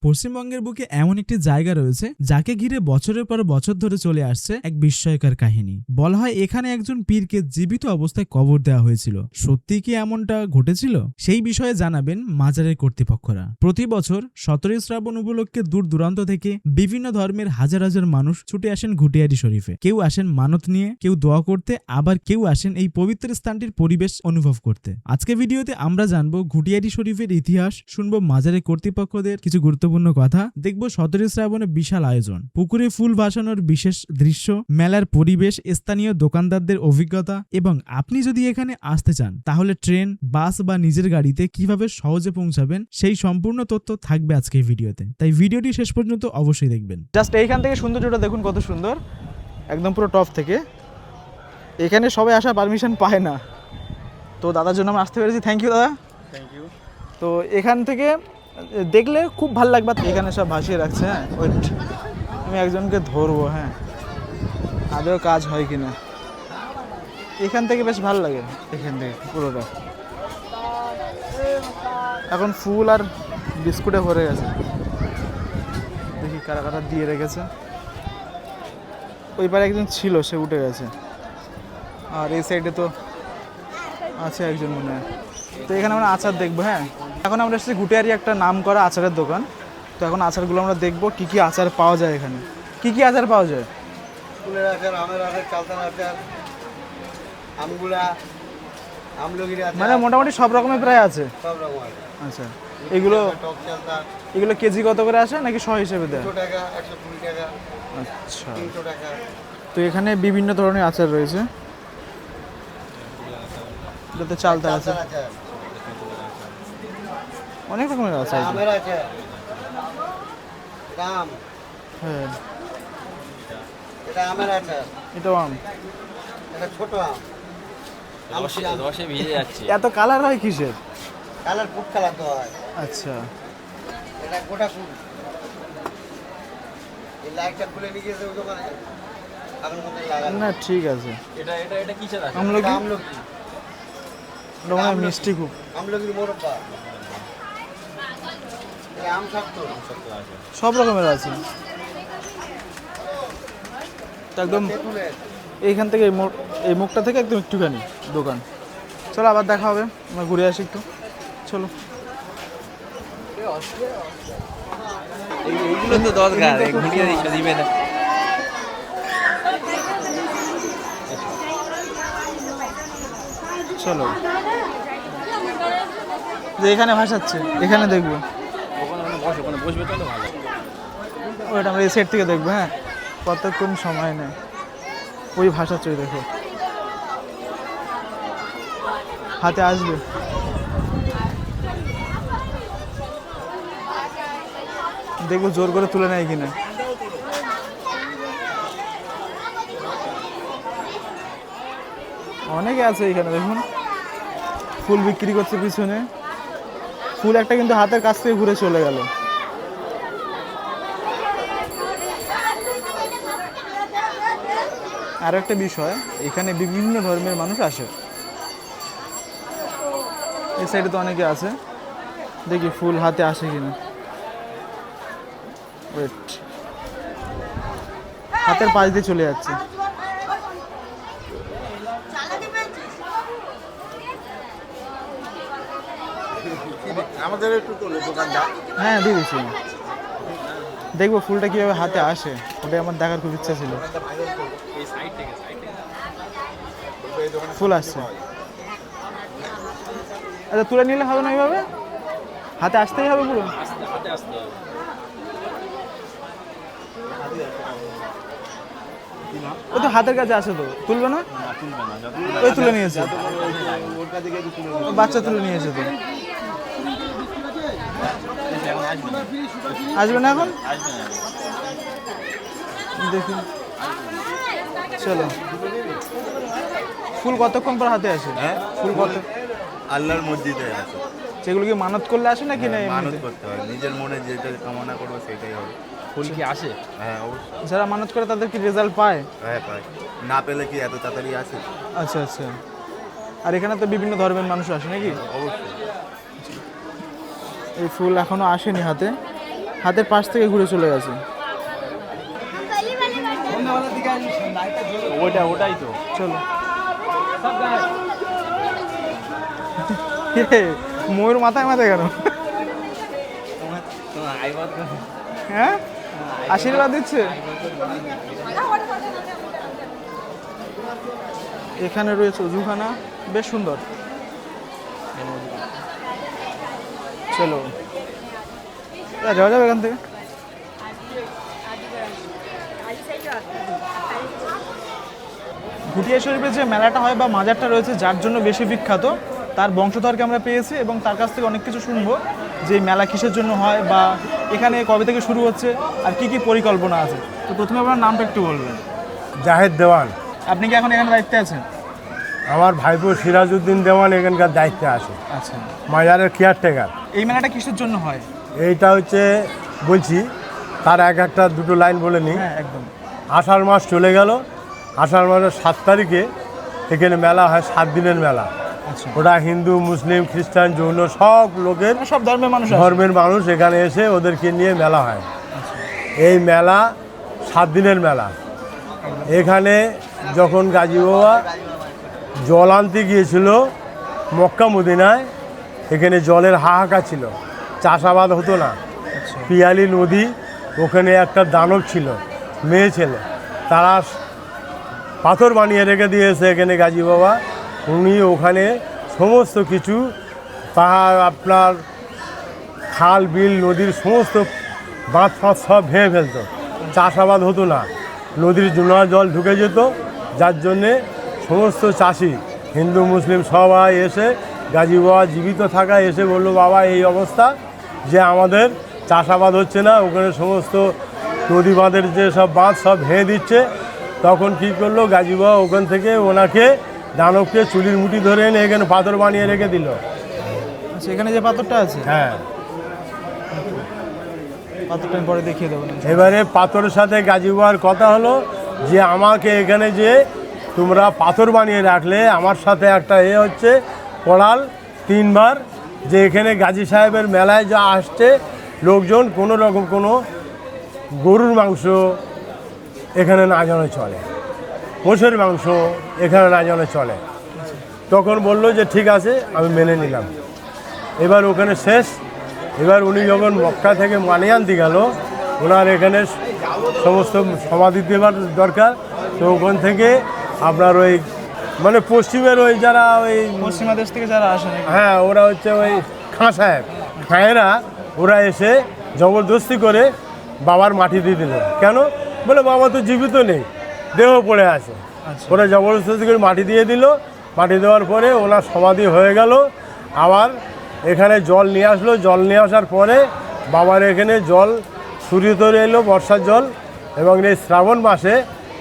পশ্চিমবঙ্গের বুকে এমন একটি জায়গা রয়েছে যাকে ঘিরে বছরের পর বছর ধরে চলে আসছে এক বিস্ময়কর কাহিনী। বলা হয় এখানে একজন পীরকে জীবিত অবস্থায় কবর দেওয়া হয়েছিল। সত্যি কি এমনটা ঘটেছিল? সেই বিষয়ে জানাবেন মাজারের কর্তৃপক্ষরা। প্রতি বছর 17 শ্রাবণ উপলক্ষে দূর দূরান্ত থেকে বিভিন্ন ধর্মের হাজার হাজার মানুষ ছুটে আসেন ঘুটিয়ারি শরীফে। কেউ আসেন মানত নিয়ে, কেউ দোয়া করতে, আবার কেউ আসেন এই পবিত্র স্থানটির পরিবেশ অনুভব করতে। আজকে ভিডিওতে আমরা জানবো ঘুটিয়ারি শরীফের ইতিহাস, শুনবো মাজারের কর্তৃপক্ষদের কিছু গুরুত্বপূর্ণ কথা, দেখবো 17 শ্রাবণে বিশাল আয়োজন, পুকুরে ফুল ভাসানোর বিশেষ দৃশ্য, মেলার পরিবেশ, স্থানীয় দোকানদারদের অভিজ্ঞতা এবং আপনি যদি এখানে আসতে চান তাহলে ট্রেন, বাস বা নিজের গাড়িতে কিভাবে সহজে পৌঁছাবেন সেই সম্পূর্ণ তথ্য থাকবে আজকের ভিডিওতে। তাই ভিডিওটি শেষ পর্যন্ত অবশ্যই দেখবেন। জাস্ট এইখান থেকে সৌন্দর্যটা দেখুন কত সুন্দর, একদম পুরো টপ থেকে। এখানে সবাই আসার পারমিশন পায় না, তো দাদার জন্য আমি আসতে পেরেছি। থ্যাংক ইউ দাদা, থ্যাংক ইউ। তো এখান থেকে দেখলে খুব ভালো লাগবে। এখানে সব ভাসিয়ে রাখছে। হ্যাঁ, ওয়েট, আমি একজনকে ধরবো। হ্যাঁ, আদৌ কাজ হয় কিনা। এখান থেকে বেশ ভালো লাগে, এখান থেকে পুরোটা এখন ফুল আর বিস্কুটে ভরে গেছে। দেখি কারা কারা দিয়ে রেখেছে। ওই পারে একজন ছিল, সে উঠে গেছে। আর এই সাইডে তো আছে একজন মনে হয়। তো এখানে আমরা আচার দেখবো। হ্যাঁ, এখন আমরা এসেছি ঘুটিয়ারি একটা নাম করা আচারের দোকান। তো এখন আচারগুলো আমরা দেখবো কি কি আচার পাওয়া যায় এখানে। কি কি আচার পাওয়া যায়? ফুলের আচার, আমের আচার, চালতার আচার, আমগুলা, আমলকির আচার, মানে মোটামুটি সব রকমের প্রায় আছে। সব রকম আছে। আচ্ছা, এগুলো টক চালতা এগুলো কেজি কত করে আসে নাকি শ হিসেবে দেয়? 200 টাকা, 120 টাকা, আচ্ছা, 300 টাকা। তো এখানে বিভিন্ন ধরনের আচার রয়েছে। এটাতে চালতা আছে, চালতার আচার, অনেক রকমের আছে। আমের আচার, আম, হ্যাঁ, এটা আমের আচার, এটাও আম। এটা ছোট আম। রসে ভিজে যাচ্ছে। এত কালার হয় কিসের? কালার ফুড কালার তো হয়। আচ্ছা, এটা গোটা ফুল। এই লাইটটা খুলে নিয়ে গেছে ওই দোকানে, আগুন মধ্যে লাগানো। না ঠিক আছে। এটা এটা এটা কিসের আছে? আমলকি, আমলকি, এটা মনে হয় মিষ্টি খুব। আমলকির মোরব্বা। এটা আম শক্ত। সব রকমের আছে। তো একদম তেঁতুলের। এইখান থেকে এই মুখটা থেকে একদম একটুখানি দোকান। চলো আবার দেখা হবে, আমরা ঘুরে আসি একটু। চলো। এইগুলো তো দরকার, ঘুটিয়ারি শরীফে না। চলো, যে এখানে ভাসাচ্ছে এখানে দেখবো। ওখানে বসবে তো ভালো। ওইটা আমরা এই সাইড থেকে দেখবো। হ্যাঁ, কতক্ষণ সময় নেই। ওই ভাসাচ্ছে, ওই দেখো হাতে আসবে। দেখবো জোর করে তুলে নেয় কিনা। অনেকে আছে এখানে দেখুন, ফুল বিক্রি করছে পিছনে। ফুল একটা কিন্তু হাতের কাছ থেকে ঘুরে চলে গেল। আরো একটা বিষয়, এখানে বিভিন্ন ধর্মের মানুষ আসে। এই সাইডে তো অনেকে আছে, দেখি ফুল হাতে আসে কিনা। ওয়েট, হাতের পাশ দিয়ে চলে যাচ্ছে। আমাদের একটু তোলো দোকানটা। হ্যাঁ দিয়ে দিচ্ছি। দেখবো ফুলটা কিভাবে হাতে আসে, ওটাই আমার দেখার খুব ইচ্ছা ছিল। ফুল আসছে। আচ্ছা, তুলে নিলে হবে না এইভাবে? হাতে আসতেই হবে পুরো? হাতে আসতে হবে। ও তো হাতের কাছে আসে, তো তুলবে না? তুলবে না, ওই তুলে নিয়েছে, ওর কাছে গিয়ে তুলে ও বাচ্চা তুলে নিয়েছে। তো আসবে না এখন? আসবে না। দেখি, চলো। ফুল কতক্ষণ পর হাতে আসে? হ্যাঁ, ফুল কত? আল্লাহর মসজিদে আছে। সেগুলো কি মানত করলে আসে নাকি না মানত এমনিতে? করতে হয়, নিজের মনে যেটা কামনা করবে সেটাই হবে। ফুল কি আসে? হ্যাঁ অবশ্যই। যারা মানত করে তাদের কি রেজাল্ট পায়? হ্যাঁ পাই, না পেলে কি এত তাড়াতাড়ি আসে? আচ্ছা আচ্ছা। আর এখানে তো বিভিন্ন ধর্মের মানুষ আসে নাকি? অবশ্যই। এই ফুল এখনো আসেনি হাতে। হাতের পাশ থেকে ঘুরে চলে গেছে। সন্ধ্যাবেলার দিকে আসবি, লাইটটা জ্বলে ওটাই তো। চলো। ময়ূর মাথায় মাথায় কেন? হ্যাঁ, আশীর্বাদ দিচ্ছে। এখানে রয়েছে অজুখানা, বেশ সুন্দর। চলো যাওয়া যাবে এখান থেকে। ভুটিয়া শরীফে যে মেলাটা হয় বা মাজারটা রয়েছে যার জন্য বেশি বিখ্যাত, তার বংশধরকে আমরা পেয়েছি এবং তার কাছ থেকে অনেক কিছু শুনবো যে এই মেলা কিসের জন্য হয় বা এখানে কবে থেকে শুরু হচ্ছে আর কি কি পরিকল্পনা আছে। তো প্রথমে আপনার নামটা একটু বলবেন। জাহেদ দেওয়ান। আপনি কি এখন এখানে দায়িত্বে আছেন? আমার ভাইপো সিরাজউদ্দিন দেওয়ান এখানকার দায়িত্বে আছে, আচ্ছা, মাজারের কেয়ারটেকার। এই মেলাটা কিসের জন্য হয়? এইটা হচ্ছে বলছি, তার একটা দুটো লাইন বলে নিই। হ্যাঁ, একদম। আষাঢ় মাস চলে গেল, আষাঢ় মাসের 7 তারিখে এখানে মেলা হয়, 7 দিনের মেলা। আচ্ছা, ওটা হিন্দু, মুসলিম, খ্রিস্টান, জৈন সব লোকের, সব ধর্মের মানুষ আসে। ধর্মের মানুষ এখানে এসে ওদেরকে নিয়ে মেলা হয়। এই মেলা 7 দিনের মেলা। এখানে যখন গাজী বাবা জল আনতে গিয়েছিল মক্কা মদিনায়, এখানে জলের হাহাকার ছিল, চাষাবাদ হতো না। পিয়ালি নদী, ওখানে একটা দানব ছিল, মেয়ে ছেলে, তারা পাথর বানিয়ে রেখে দিয়েছে এখানে গাজী বাবা। উনি ওখানে সমস্ত কিছু পাহাড়, আপনার খাল বিল নদীর সমস্ত বাঁধ ফাঁধ সব ভেঙে ফেলতো, চাষাবাদ হতো না, নদীর নোনা জল ঢুকে যেত। যার জন্যে সমস্ত চাষি হিন্দু মুসলিম সবাই এসে গাজী বাবা জীবিত থাকা এসে বললো, বাবা এই অবস্থা যে আমাদের চাষাবাদ হচ্ছে না, ওখানে সমস্ত নদী বাঁধের যে সব বাঁধ সব ভেঙে দিচ্ছে। তখন কী করলো গাজী বাবা, ওখান থেকে ওনাকে দানবকে চুলির মুঠি ধরে এনে এখানে পাথর বানিয়ে রেখে দিল। আচ্ছা, এখানে যে পাথরটা আছে, হ্যাঁ, পাথরটা আমি পরে দেখিয়ে দেবো। এবারে পাথরের সাথে গাজী বাবার কথা হলো যে আমাকে এখানে যে তোমরা পাথর বানিয়ে রাখলে, আমার সাথে একটা হচ্ছে পড়াল 3 বার যে এখানে গাজী সাহেবের মেলায় যা আসছে লোকজন, কোনো রকম কোনো গরুর মাংস এখানে না যেন চলে, মোষের মাংস এখানে না যেন চলে। তখন বললো যে ঠিক আছে, আমি মেনে নিলাম। এবার ওখানে শেষ। এবার উনি যখন মক্কা থেকে মানি আনতে গেল, ওনার এখানে সমস্ত সমাধি দেওয়ার দরকার। তো ওখান থেকে আপনার ওই মানে পশ্চিমের ওই যারা ওই পশ্চিমা দেশ থেকে যারা আসেন, হ্যাঁ, ওরা হচ্ছে ওই খাঁ সাহেব, খাঁয়েরা, ওরা এসে জবরদস্তি করে বাবার মাটি দিয়ে দিল। কেন? বলে বাবা তো জীবিত নেই, দেহ পড়ে আছে। ওরা জবরদস্তি করে মাটি দিয়ে দিল। মাটি দেওয়ার পরে ওনার সমাধি হয়ে গেল। আবার এখানে জল নিয়ে আসলো, জল নিয়ে আসার পরে বাবার এখানে জল সূর্য তরে এলো, বর্ষার জল। এবং এই শ্রাবণ মাসে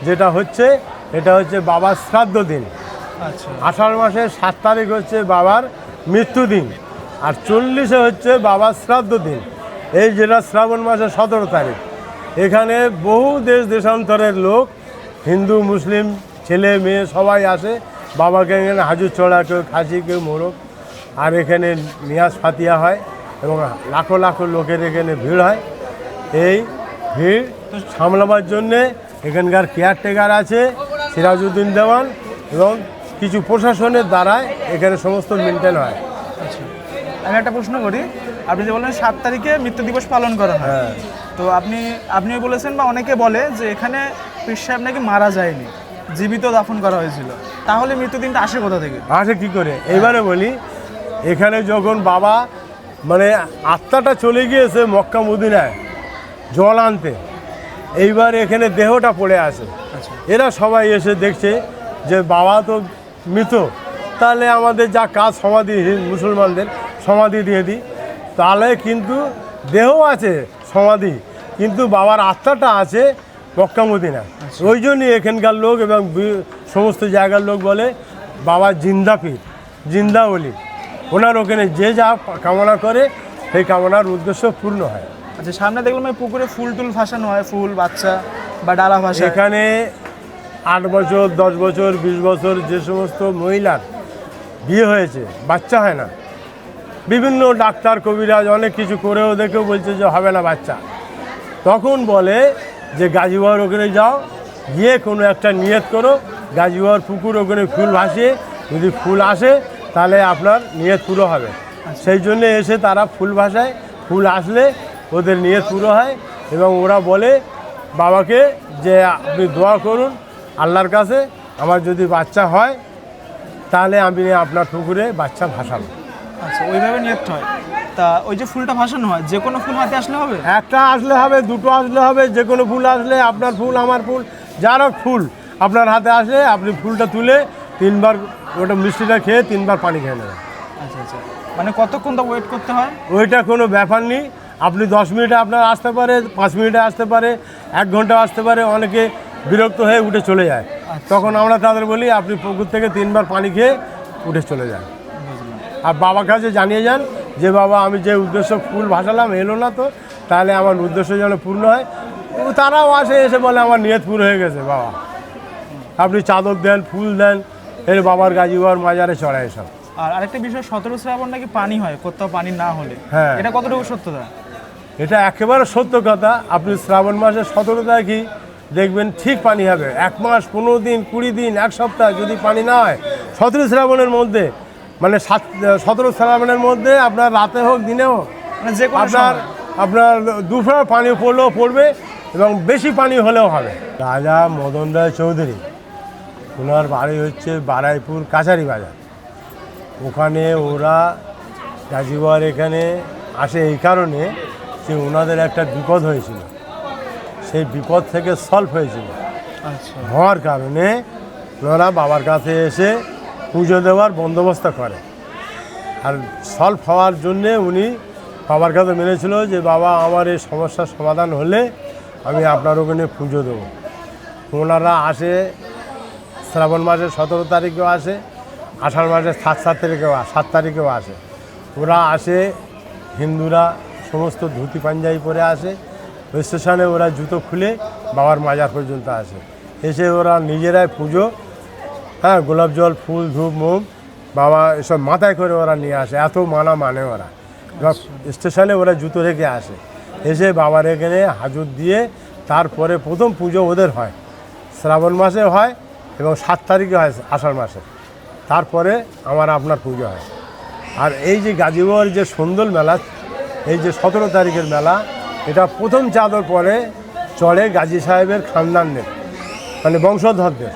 যেটা হচ্ছে, এটা হচ্ছে বাবার শ্রাদ্ধ দিন। আচ্ছা, আষাঢ় মাসের 7 তারিখ হচ্ছে বাবার মৃত্যুদিন, আর 40-এ হচ্ছে বাবার শ্রাদ্ধ দিন। এই যেটা শ্রাবণ মাসের 17 তারিখ। এখানে বহু দেশ দেশান্তরের লোক, হিন্দু মুসলিম ছেলে মেয়ে সবাই আসে বাবাকে এখানে হাজুর চড়া, কেউ খাসি, কেউ মোরগ, আর এখানে নিয়াজ ফাতিয়া হয় এবং লাখো লাখো লোকের এখানে ভিড় হয়। এই ভিড় সামলাবার জন্যে এখানকার কেয়ারটেকার আছে সিরাজউদ্দিন দেওয়ান, এবং কিছু প্রশাসনের দ্বারায় এখানে সমস্ত মেনটেন হয়। আচ্ছা, আমি একটা প্রশ্ন করি। আপনি যে বললেন 7 তারিখে মৃত্যু দিবস পালন করা হয়, হ্যাঁ, তো আপনিও বলেছেন বা অনেকে বলে যে এখানে পীর সাহেব নাকি মারা যায়নি, জীবিত দাফন করা হয়েছিল। তাহলে মৃত্যুদিনটা আসে কোথা থেকে? আসে কী করে? এবারে বলি, এখানে যখন বাবা মানে আত্মাটা চলে গিয়েছে মক্কা মদিনায় জল আনতে, এইবার এখানে দেহটা পড়ে আছে। এরা সবাই এসে দেখছে যে বাবা তো মৃত, তাহলে আমাদের যা কাজ সমাধি, মুসলমানদের সমাধি দিয়ে দিই। তাহলে কিন্তু দেহ আছে সমাধি, কিন্তু বাবার আত্মাটা আছে মক্কা মদিনায়। ওই জন্যই এখানকার লোক এবং সমস্ত জায়গার লোক বলে বাবা জিন্দা পীর, জিন্দা ওলি। ওনার ওখানে যে যা কামনা করে সেই কামনার উদ্দেশ্য পূর্ণ হয়। আচ্ছা, সামনে দেখলাম এই পুকুরে ফুল টুল ভাসানো হয়, ফুল বাচ্চা বা ডালা ভাসা। এখানে 8 বছর 10 বছর 20 বছর যে সমস্ত মহিলার বিয়ে হয়েছে, বাচ্চা হয় না, বিভিন্ন ডাক্তার কবিরাজ অনেক কিছু করেও দেখেও বলছে যে হবে না বাচ্চা। তখন বলে যে গাজী বাবার ওখানে যাও, গিয়ে কোনো একটা নিয়ত করো, গাজী বাবার পুকুর ওখানে ফুল ভাসিয়ে যদি ফুল আসে তাহলে আপনার নিয়ত পুরো হবে। সেই জন্য এসে তারা ফুল ভাসায়, ফুল আসলে ওদের নিয়ত পুরো হয় এবং ওরা বলে বাবাকে যে আপনি দোয়া করুন আল্লাহর কাছে, আমার যদি বাচ্চা হয় তাহলে আমি আপনার পুকুরে বাচ্চা ভাসাবো। আচ্ছা, ওইভাবে নিয়ত হয়। তা ওই যে ফুলটা ভাসানো হয়, যে কোনো ফুল হাতে আসলে হবে? একটা আসলে হবে, দুটো আসলে হবে, যে কোনো ফুল আসলে, আপনার ফুল আমার ফুল যার হোক ফুল আপনার হাতে আসলে আপনি ফুলটা তুলে 3 বার ওটা মিষ্টিটা খেয়ে 3 বার পানি খেয়ে নেবেন। আচ্ছা আচ্ছা, মানে কতক্ষণ তো ওয়েট করতে হয়? ওইটা কোনো ব্যাপার নেই, আপনি 10 মিনিটে আপনার আসতে পারে, 5 মিনিটে আসতে পারে, 1 ঘন্টা আসতে পারে। অনেকে বিরক্ত হয়ে উঠে চলে যায়, তখন আমরা তাদের বলি আপনি পুকুর থেকে 3 বার পানি খেয়ে উঠে চলে যান। আর বাবার কাছে জানিয়ে যান যে বাবা আমি যে উদ্দেশ্য ফুল ভাসালাম এলো না, তো তাহলে আমার উদ্দেশ্য যেন পূর্ণ হয়। তারাও আসে, এসে বলে আমার নিয়ত পুরো হয়ে গেছে বাবা। আপনি চাদর দেন, ফুল দেন, এর বাবার গাজী বাবার মাজারে চড়ায় সব। আর আরেকটা বিষয়, 17 শ্রাবণ নাকি পানি হয় কোথাও পানি না হলে, হ্যাঁ। এটা কতটুকু সত্যতা? এটা একেবারে সত্য কথা। আপনি শ্রাবণ মাসের 17 তারিখই দেখবেন ঠিক পানি হবে। 1 মাস, 15 দিন, 20 দিন, 1 সপ্তাহ যদি পানি না হয়, 17 শ্রাবণের মধ্যে মানে 17 শ্রাবণের মধ্যে আপনার রাতে হোক দিনে হোক, মানে যে কোনো আপনার দুপুরে পানি পড়লেও পড়বে এবং বেশি পানি হলেও হবে। রাজা মদন রায় চৌধুরী, ওনার বাড়ি হচ্ছে বারাইপুর কাছারি বাজার। ওখানে ওরা গাজী বাবার এখানে আসে এই কারণে যে ওনাদের একটা বিপদ হয়েছিল, সেই বিপদ থেকে সলভ হয়েছিল। আচ্ছা, হওয়ার কারণে ওনারা বাবার কাছে এসে পুজো দেওয়ার বন্দোবস্ত করে। আর সলভ হওয়ার জন্যে উনি বাবার কাছে মেনেছিল যে বাবা আমার এই সমস্যার সমাধান হলে আমি আপনার ওখানে পুজো দেবো। ওনারা আসে শ্রাবণ মাসের 17 তারিখেও আসে, আষাঢ় মাসের 7 তারিখেও আসে। ওরা আসে, হিন্দুরা সমস্ত ধুতি পাঞ্জাবি পরে আসে, স্টেশনে ওরা জুতো খুলে বাবার মাজার পর্যন্ত আসে। এসে ওরা নিজেরাই পুজো, হ্যাঁ, গোলাপ জল, ফুল, ধূপ, মোম বাবা এসব মাথায় করে ওরা নিয়ে আসে। এত মানে ওরা স্টেশনে ওরা জুতো রেখে আসে, এসে বাবার এখানে হাজত দিয়ে তারপরে প্রথম পুজো ওদের হয়। শ্রাবণ মাসে হয় এবং 7 তারিখে হয় আষাঢ় মাসে, তারপরে আপনার পুজো হয়। আর এই যে গাজী বাবার যে সন্দোল মেলা, এই যে 17 তারিখের মেলা, এটা প্রথম চাদর পরে চড়ে গাজী সাহেবের খানদানদের, মানে বংশধরদের,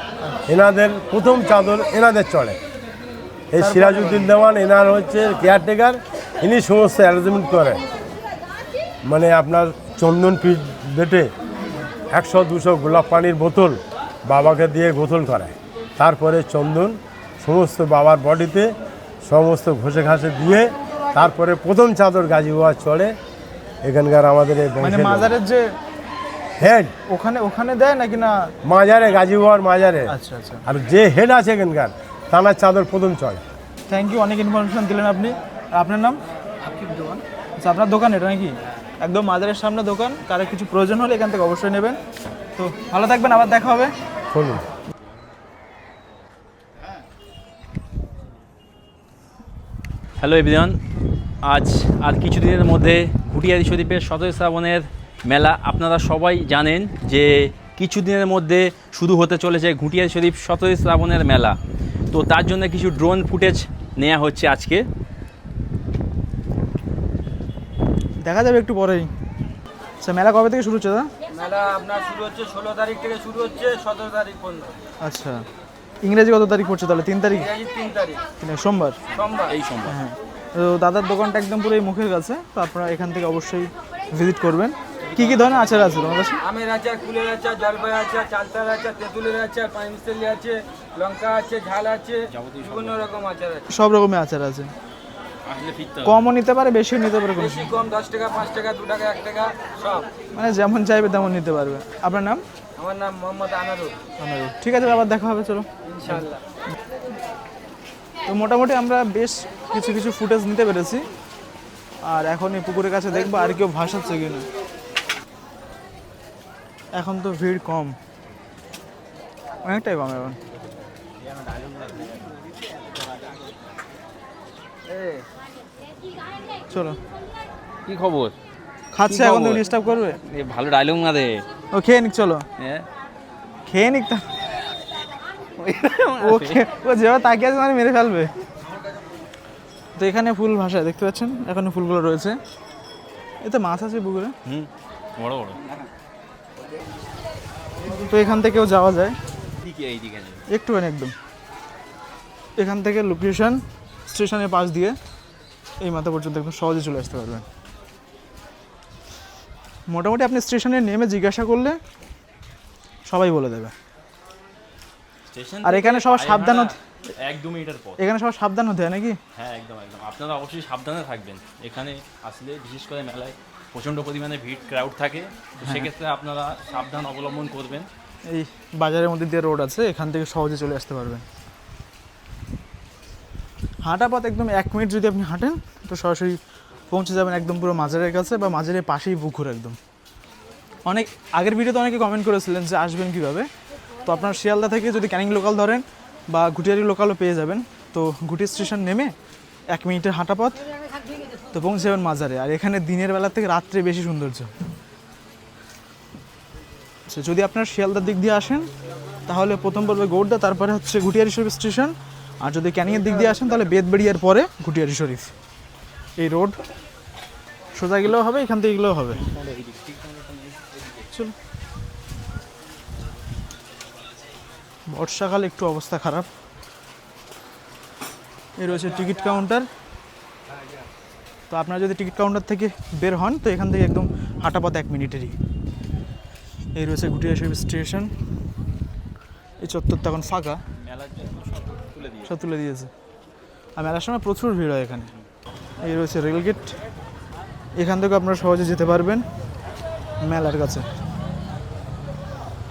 এনাদের প্রথম চাদর এনাদের চড়ে। এই সিরাজউদ্দিন দেওয়ান এনার হচ্ছে কেয়ারটেকার, ইনি সমস্ত অ্যারেঞ্জমেন্ট করে। মানে আপনার চন্দন পিঠ বেটে 100-200 গোলাপ পানির বোতল বাবাকে দিয়ে গোসল করায়, তারপরে চন্দন সমস্ত বাবার বডিতে সমস্ত ঘষে ঘাসে দিয়ে তারপরে প্রথম চাদর গাজী বাবা চড়ে। এখানকার আমাদের এই মানে মাজারের যে হেড ওখানে দেয় নাকি না? মাজারে, গাজী বাবার মাজারে। আচ্ছা আচ্ছা, আর যে হেড আছে এখানকার, তানার চাদর প্রথম চড়ে। থ্যাংক ইউ, অনেক ইনফরমেশন দিলেন আপনি। আর আপনার নাম? আচ্ছা, আপনার দোকান এটা নাকি? একদম মাজারের সামনে দোকান, কারো কিছু প্রয়োজন হলে এখান থেকে অবশ্যই নেবেন। তো ভালো থাকবেন, আবার দেখা হবে। শুনুন, হ্যালো এভরিওয়ান, আজ আর কিছুদিনের মধ্যে ঘুটিয়াদি শরীফের 17 শ্রাবণের মেলা। আপনারা সবাই জানেন যে কিছুদিনের মধ্যে শুরু হতে চলেছে ঘুটিয়াদি শরীফ 17 শ্রাবণের মেলা। তো তার জন্য কিছু ড্রোন ফুটেজ নেওয়া হচ্ছে আজকে। দেখা যাবে একটু পরেই। আচ্ছা, মেলা কবে থেকে শুরু হচ্ছে দাদা? মেলা আপনার শুরু হচ্ছে 16 তারিখ থেকে শুরু হচ্ছে 17 তারিখ পর্যন্ত। আচ্ছা, ইংরেজি কত তারিখ পড়ছে তাহলে? 3 তারিখ? ইংরাজি 3 তারিখ সোমবার। এই সোমবার। হ্যাঁ, তো দাদার দোকানটা একদম পুরো এই মুখের কাছে, তো আপনারা এখান থেকে অবশ্যই ভিজিট করবেন। কি কি ধরনের আচার আছে তোমার কাছে? আমের আচার, কুলের আচার, জলপাই আচার, চালতার আচার, তেঁতুলের আচার, পানি মিস্তালি আছে, লঙ্কা আছে, ঝাল আছে, বিভিন্ন রকম আচার আছে। সব রকমের আচার আছে। কমও নিতে পারে, বেশিও নিতে পারে, বেশি কম 10 টাকা, 5 টাকা, 2 টাকা, 1 টাকা সব। মানে যেমন চাইবে তেমন নিতে পারবে। আপনার নাম? আমার নাম মোহাম্মদ আনারুল। ঠিক আছে, আবার দেখা হবে, চলো ইনশাআল্লাহ। তো মোটামুটি আমরা বেশ কিছু ফুটেজ নিতে পেরেছি। আর এখন এই পুকুরের কাছে দেখবো আর কেউ ভাসাচ্ছে কিনা। এখন তো ভিড় কম, অনেকটাই কম এখন। চলো, কি খবর? খাচ্ছে কি এখন, তুমি খবর? ডিস্টার্ব করবে? এ ভালো ডায়লগ না দে। ও খেয়ে নিক, চলো হ্যাঁ খেয়ে নিক। ও যেভাবে তাকিয়ে আছে মানে মেরে ফেলবে। তো এখানে ফুল ভাষায় দেখতে পাচ্ছেন, এখানে ফুলগুলো রয়েছে। এতে মাছ আছে পুকুরে, হুম, বড় বড়। তো এখান থেকেও যাওয়া যায় দিকে এইদিকে যাবে। একটুখানি একদম। এখান থেকে লোকেশন স্টেশনের পাশ দিয়ে এই মাথা পর্যন্ত একদম সহজে চলে আসতে পারবেন। মোটামুটি আপনি স্টেশনে নেমে জিজ্ঞাসা করলে সবাই বলে দেবে। স্টেশন আর এখানে থেকে সবার পায়ে সাবধান হাঁটা হতে- 1-2 মিনিটের পথ। এখানে সবার সাবধান হতে হয় নাকি? হ্যাঁ, একদম একদম। আপনারা অবশ্যই সাবধানে থাকবেন। এখানে আসলে বিশেষ করে মেলায় প্রচণ্ড পরিমাণে ভিড় ক্রাউড থাকে, তো সেক্ষেত্রে আপনারা সাবধান অবলম্বন করবেন। এই বাজারের মধ্যে দিয়ে রোড আছে, এখান থেকে সহজে চলে আসতে পারবেন। হাঁটা পথ একদম 1 মিনিট যদি আপনি হাঁটেন তো সরাসরি পৌঁছে যাবেন একদম পুরো মাজারের কাছে, বা মাজারের পাশেই পুকুর একদম। অনেক আগের ভিডিওতে অনেকে কমেন্ট করেছিলেন যে আসবেন কীভাবে। তো আপনার শিয়ালদা থেকে যদি ক্যানিং লোকাল ধরেন বা ঘুটিয়ারি লোকালও পেয়ে যাবেন। তো ঘুটি স্টেশন নেমে 1 মিনিটের হাঁটা পথ, তো পৌঁছে যাবেন মাজারে। আর এখানে দিনের বেলা থেকে রাত্রে বেশি সৌন্দর্য। আচ্ছা, যদি আপনার শিয়ালদার দিক দিয়ে আসেন তাহলে প্রথম পড়বে গৌড়দা, তারপরে হচ্ছে ঘুটিয়ারি শরীফ স্টেশন। আর যদি ক্যানিংয়ের দিক দিয়ে আসেন তাহলে বেদবেড়িয়ার পরে ঘুটিয়ারি শরীফ। এই রোড সোজা গেলেও হবে, এখান থেকে গেলেও হবে। চলো, বর্ষাকাল একটু অবস্থা খারাপ। এই রয়েছে টিকিট কাউন্টার। তো আপনারা যদি টিকিট কাউন্টার থেকে বের হন তো এখান থেকে একদম হাঁটা পথ 1 মিনিটেরই। এই রয়েছে ঘুটিয়ারি শরীফ স্টেশন। এই চত্বরটা এখন ফাঁকা, মেলার জন্য সব তুলে দিয়ে সব তুলে দিয়েছে। আর মেলার সময় প্রচুর ভিড় হয় এখানে। এই রয়েছে রেলগেট, এখান থেকে আপনারা সহজে যেতে পারবেন মেলার কাছে।